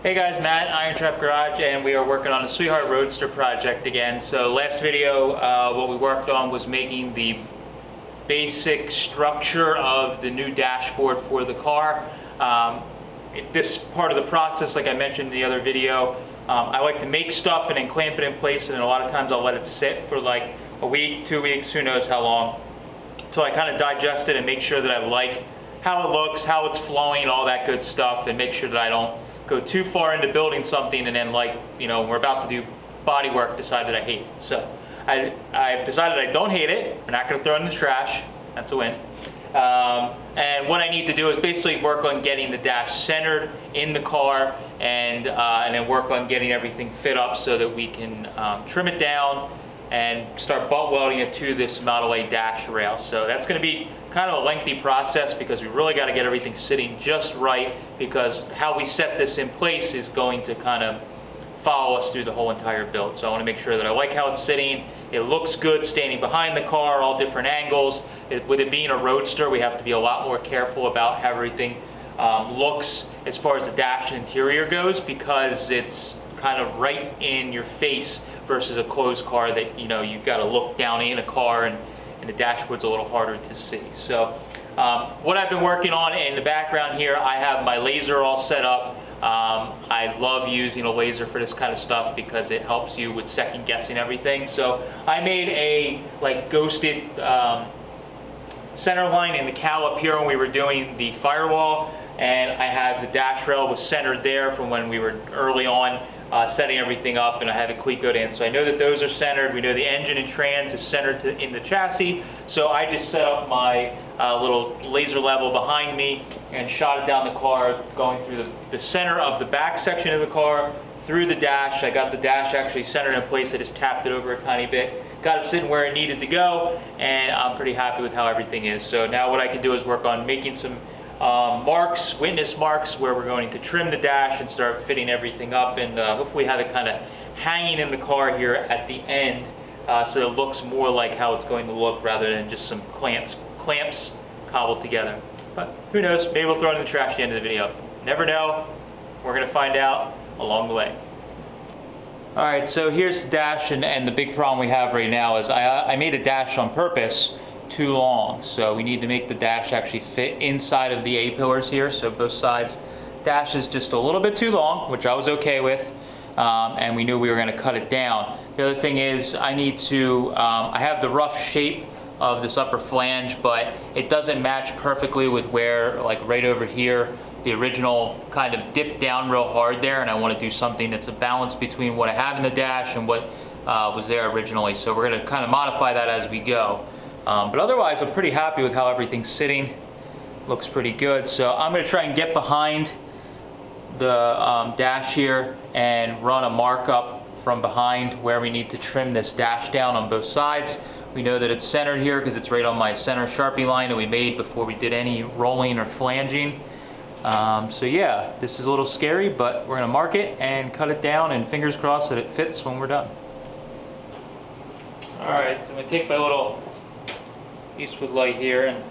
Hey guys, Matt, IronTrap Garage, and we are working on the Sweetheart Roadster project again. So last video, what we worked on was making the basic structure of the new dashboard for the car. This part of the process, like I mentioned in the other video, I like to make stuff and then clamp it in place, and then a lot of times I'll let it sit for like a week, 2 weeks, who knows how long, until I kind of digest it and make sure that I like how it looks, how it's flowing, all that good stuff, and make sure that I don't go too far into building something and then, like, you know, we're about to do body work, decide that I hate it. So I've decided I don't hate it. We're not going to throw it in the trash. That's a win. And what I need to do is basically work on getting the dash centered in the car, and then work on getting everything fit up so that we can trim it down and start butt welding it to this Model A dash rail. So that's going to be kind of a lengthy process because we really got to get everything sitting just right, because how we set this in place is going to kind of follow us through the whole entire build. So I want to make sure that I like how it's sitting. It looks good standing behind the car, all different angles. With it being a Roadster, we have to be a lot more careful about how everything looks as far as the dash and interior goes, because it's kind of right in your face versus a closed car that, you know, you've got to look down in a car, and the dashboard's a little harder to see. So what I've been working on in the background here, I have my laser all set up. I love using a laser for this kind of stuff because it helps you with second guessing everything. So I made a like ghosted center line in the cowl up here when we were doing the firewall, and I have the dash rail was centered there from when we were early on setting everything up, and I have it clecoed in. So I know that those are centered. We know the engine and trans is centered in the chassis. So I just set up my little laser level behind me and shot it down the car, going through the center of the back section of the car, through the dash. I got the dash actually centered in place. I just tapped it over a tiny bit, got it sitting where it needed to go, and I'm pretty happy with how everything is. So now what I can do is work on making some marks, witness marks, where we're going to trim the dash and start fitting everything up, and hopefully have it kind of hanging in the car here at the end, so it looks more like how it's going to look rather than just some clamps cobbled together. But who knows, maybe we'll throw it in the trash at the end of the video. Never know. We're going to find out along the way. Alright, so here's the dash, and the big problem we have right now is I made a dash on purpose too long, so we need to make the dash actually fit inside of the A-pillars here, so both sides. Dash is just a little bit too long, which I was okay with, and we knew we were going to cut it down. The other thing is I need to, I have the rough shape of this upper flange, but it doesn't match perfectly with where, like right over here, the original kind of dipped down real hard there, and I want to do something that's a balance between what I have in the dash and what was there originally. So we're going to kind of modify that as we go. But otherwise, I'm pretty happy with how everything's sitting. Looks pretty good. So I'm going to try and get behind the dash here and run a markup from behind where we need to trim this dash down on both sides. We know that it's centered here because it's right on my center Sharpie line that we made before we did any rolling or flanging. So yeah, this is a little scary, but we're going to mark it and cut it down, and fingers crossed that it fits when we're done. Alright, so I'm going to take my little Eastwood light here and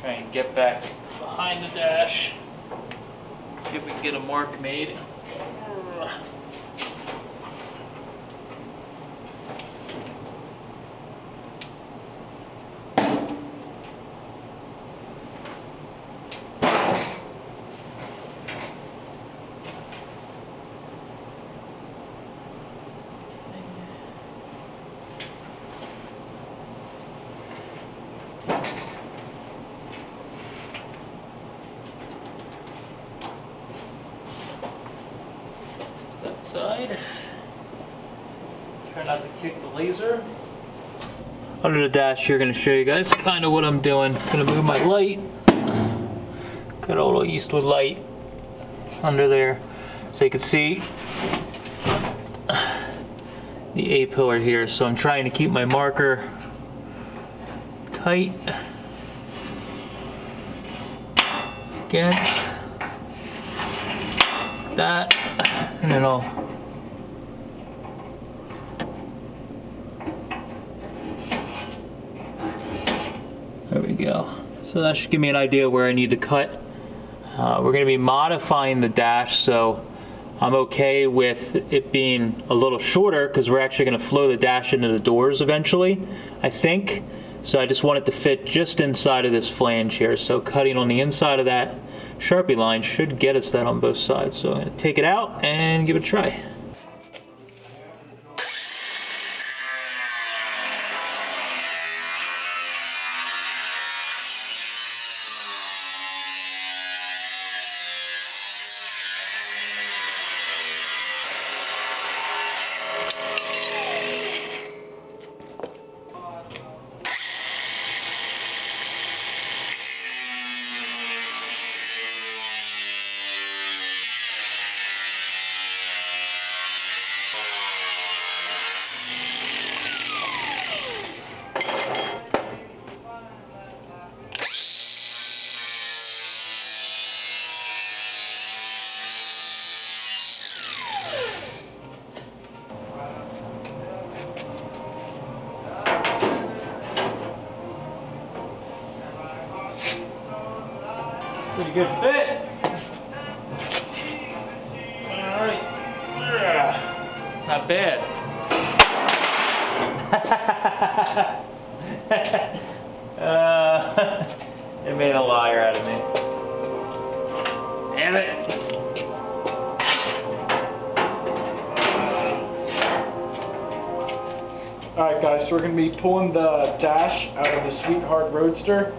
try and get back behind the dash. See if we can get a mark made. That side. Try not to kick the laser. Under the dash here, going to show you guys kind of what I'm doing. Going to move my light. Got a little Eastwood light under there, so you can see the A-pillar here. So I'm trying to keep my marker tight against that, and then I'll there we go. So that should give me an idea where I need to cut We're going to be modifying the dash, so I'm okay with it being a little shorter because we're actually going to flow the dash into the doors eventually, I think. So I just want it to fit just inside of this flange here. So cutting on the inside of that Sharpie line should get us that on both sides. So I'm going to take it out and give it a try. Pretty good fit. All right. Yeah. Not bad. It made a liar out of me. Damn it. Alright guys, so we're going to be pulling the dash out of the Sweetheart Roadster.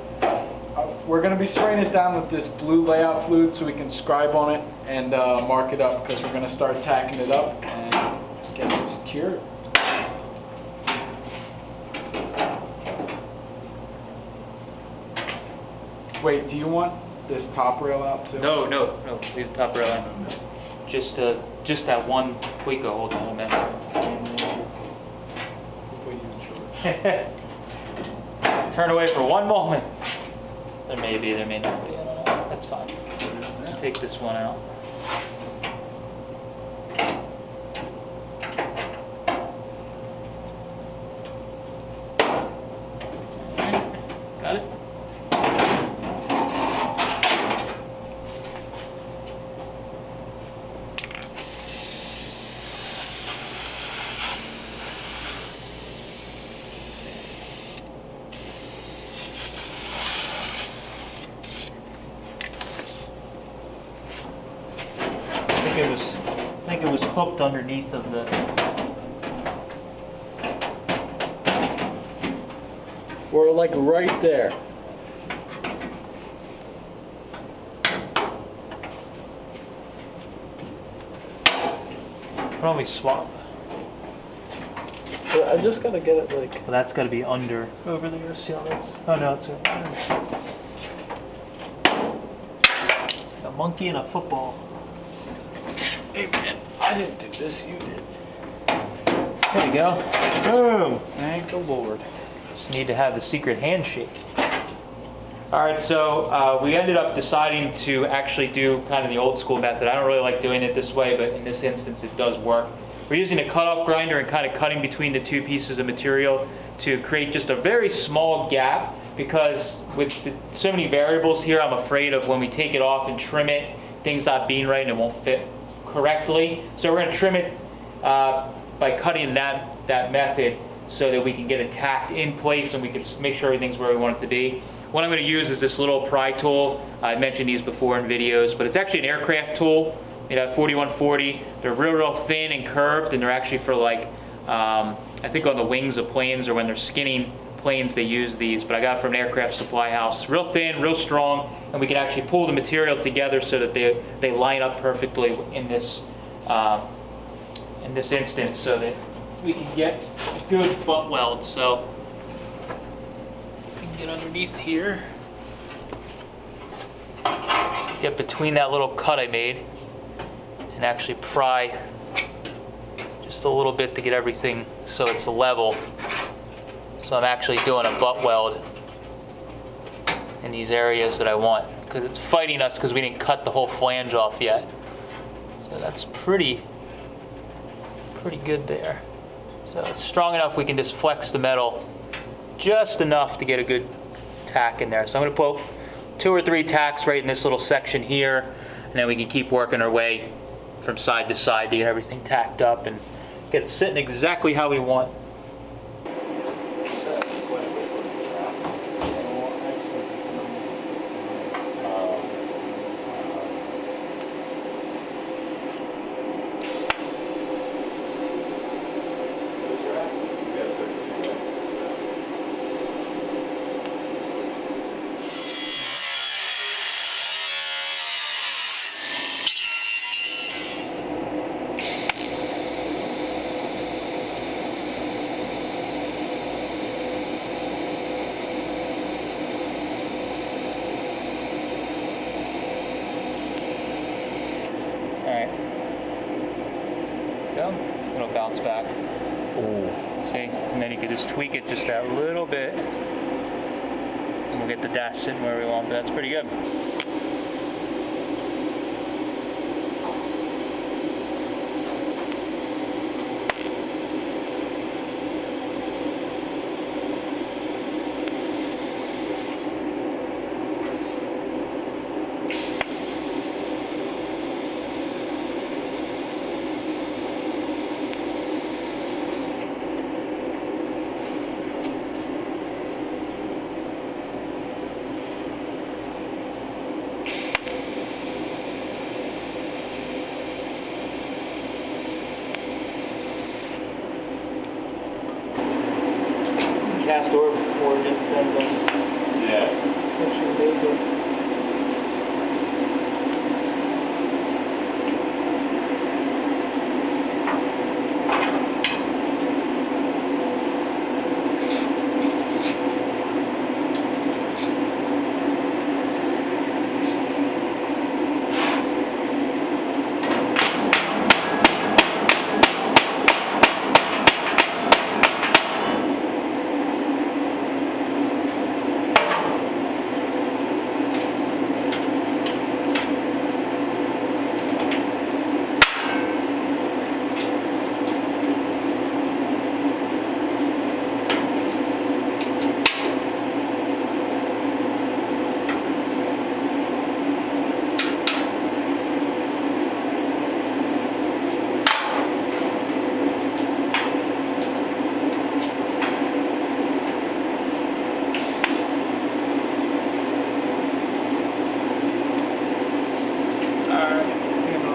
We're going to be spraying it down with this blue layout fluid so we can scribe on it and mark it up, because we're going to start tacking it up and get it secured. Wait, do you want this top rail out too? No, leave the top rail in. Just that one Waco holding the whole mess. Turn away for one moment. There may be, there may not be, I don't know. That's fine. Just take this one out. Got it? I think it was hooked underneath of the. We're like right there. Why don't we swap? I just gotta get it like. Well, that's got to be under over there. See how that's? Oh no, it's a monkey and a football. Hey man, I didn't do this, you did. There you go. Boom. Thank the Lord. Just need to have the secret handshake. All right, so we ended up deciding to actually do kind of the old school method. I don't really like doing it this way, but in this instance it does work. We're using a cutoff grinder and kind of cutting between the two pieces of material to create just a very small gap, because with so many variables here, I'm afraid of when we take it off and trim it, things not being right and it won't fit correctly. So we're going to trim it by cutting that method so that we can get it tacked in place and we can make sure everything's where we want it to be. What I'm going to use is this little pry tool. I mentioned these before in videos, but it's actually an aircraft tool. 4140. They're real thin and curved, and they're actually for like, I think on the wings of planes or when they're skinning planes they use these, but I got it from an aircraft supply house. Real thin, real strong, and we can actually pull the material together so that they line up perfectly in this instance, so that we can get a good butt weld. So we can get underneath here, get between that little cut I made, and actually pry just a little bit to get everything so it's level. So I'm actually doing a butt weld in these areas that I want, because it's fighting us because we didn't cut the whole flange off yet. So that's pretty good there. So it's strong enough we can just flex the metal just enough to get a good tack in there. So I'm going to 2 or 3 tacks right in this little section here, and then we can keep working our way from side to side to get everything tacked up and get it sitting exactly how we want. It'll bounce back. Ooh. See? And then you can just tweak it just that little bit. And we'll get the dash sitting where we want, but that's pretty good. Cast or before, just depends on what you're doing.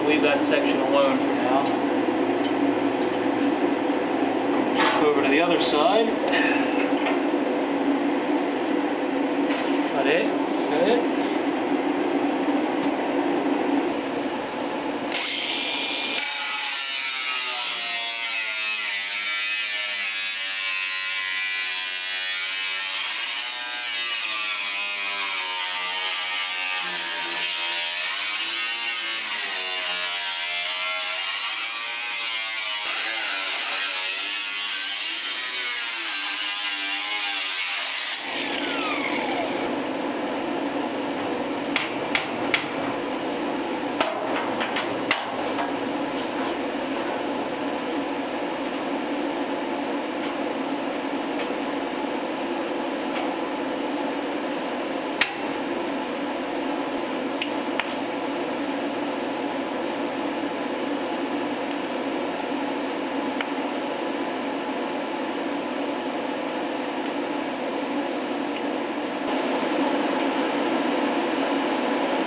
Leave that section alone for now. Shift over to the other side. Cut it, fit it.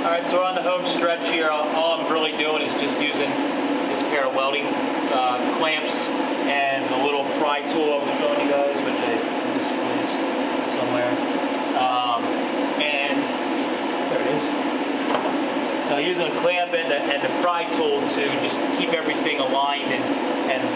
Alright, so we're on the home stretch here. All I'm really doing is just using this pair of welding clamps and the little pry tool I was showing you guys, which I misplaced somewhere. And there it is. So using a clamp and the pry tool to just keep everything aligned and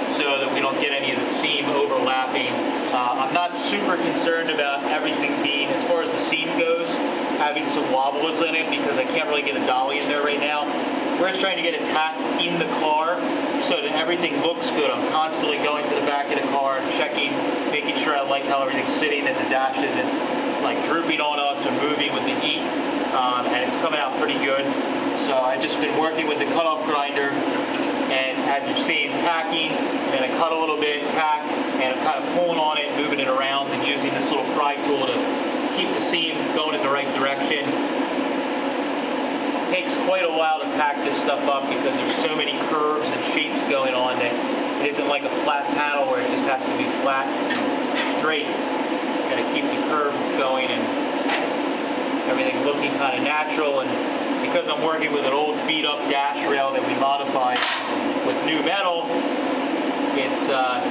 so that we don't get any of the seam overlapping. I'm not super concerned about everything being, as far as the seam goes, having some wobbles in it because I can't really get a dolly in there right now. We're just trying to get it tacked in the car so that everything looks good. I'm constantly going to the back of the car and checking, making sure I like how everything's sitting, that the dash isn't like drooping on us or moving with the heat. And it's coming out pretty good. So I've just been working with the cutoff grinder, and as you're seeing, tacking, and I cut a little bit, tack, and I'm kind of pulling on it, moving it around, and using this little pry tool to keep the seam going in the right direction. quite a while to tack this stuff up because there's so many curves and shapes going on that it isn't like a flat panel where it just has to be flat and straight. You gotta keep the curve going and everything looking kind of natural. And because I'm working with an old beat up dash rail that we modified with new metal, it's a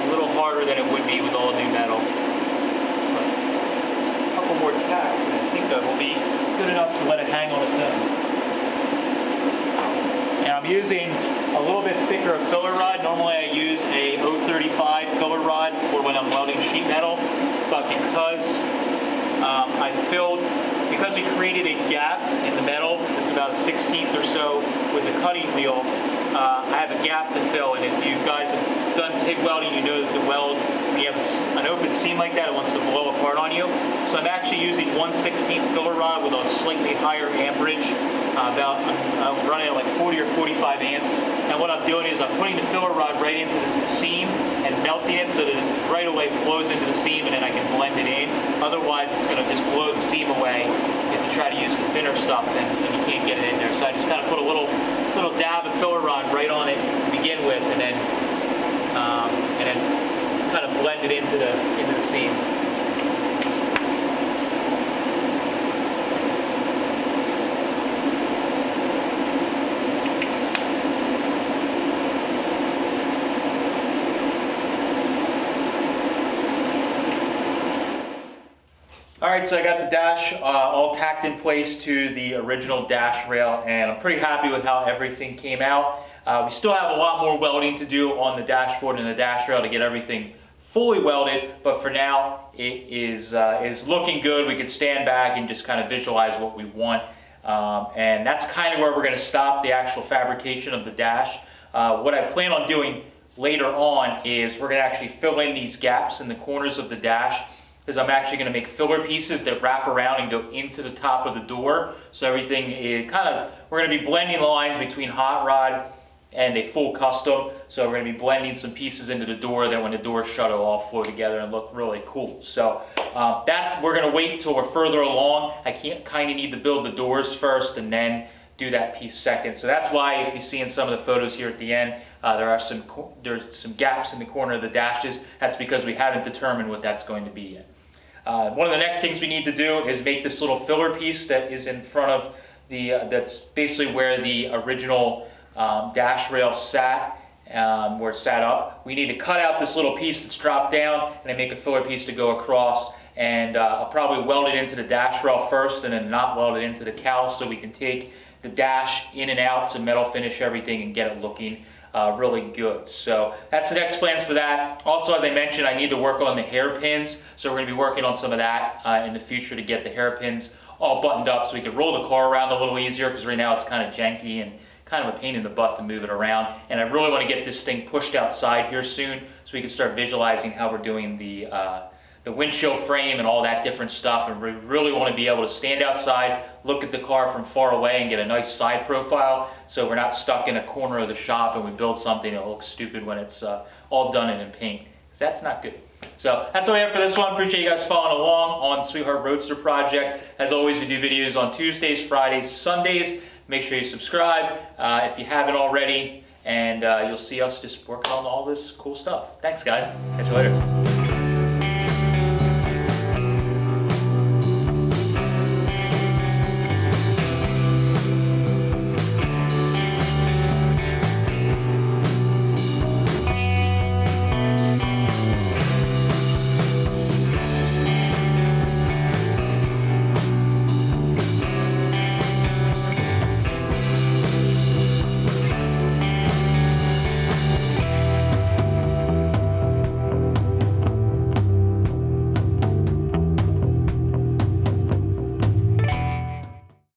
little harder than it would be with all new metal. But a couple more tacks and I think that will be good enough to let it hang on its own. And I'm using a little bit thicker filler rod. Normally I use a 035 filler rod for when I'm welding sheet metal, but because we created a gap in the metal that's about a 1/16 or so with the cutting wheel, I have a gap to fill. And if you guys have done TIG welding, you know that the weld, when you have an open seam like that, it wants to blow apart on you. So I'm actually using 1/16 filler rod with a slightly higher amperage. I'm running at like 40 or 45 amps. And what I'm doing is I'm putting the filler rod right into this seam and melting it so that it right away flows into the seam and then I can blend it in. Otherwise, it's going to just blow the seam away if you try to use the thinner stuff and you can't get it in there. So I just kind of put a little dab of filler rod right on it to begin with, and then kind of blend it into the seam. Alright, so I got the dash all tacked in place to the original dash rail, and I'm pretty happy with how everything came out. We still have a lot more welding to do on the dashboard and the dash rail to get everything fully welded, but for now it is looking good. We can stand back and just kind of visualize what we want, and that's kind of where we're going to stop the actual fabrication of the dash. What I plan on doing later on is we're going to actually fill in these gaps in the corners of the dash, because I'm actually going to make filler pieces that wrap around and go into the top of the door. So everything is we're going to be blending lines between hot rod and a full custom. So we're going to be blending some pieces into the door that when the doors shut, it'll all flow together and look really cool. So we're going to wait until we're further along. I kind of need to build the doors first and then do that piece second. So that's why if you see in some of the photos here at the end, there's some gaps in the corner of the dashes. That's because we haven't determined what that's going to be yet. One of the next things we need to do is make this little filler piece that is in front of that's basically where the original dash rail sat, where it sat up. We need to cut out this little piece that's dropped down and then make a filler piece to go across. And I'll probably weld it into the dash rail first and then not weld it into the cowl so we can take the dash in and out to metal finish everything and get it looking really good. So that's the next plans for that. Also, as I mentioned, I need to work on the hairpins. So we're going to be working on some of that in the future to get the hairpins all buttoned up so we can roll the car around a little easier, because right now it's kind of janky and kind of a pain in the butt to move it around. And I really want to get this thing pushed outside here soon so we can start visualizing how we're doing the windshield frame and all that different stuff. And we really want to be able to stand outside, look at the car from far away and get a nice side profile so we're not stuck in a corner of the shop and we build something that looks stupid when it's all done and in paint, because that's not good. So that's all we have for this one. Appreciate you guys following along on the Sweetheart Roadster project. As always, we do videos on Tuesdays, Fridays, Sundays. Make sure you subscribe if you haven't already, and you'll see us just working on all this cool stuff. Thanks, guys. Catch you later.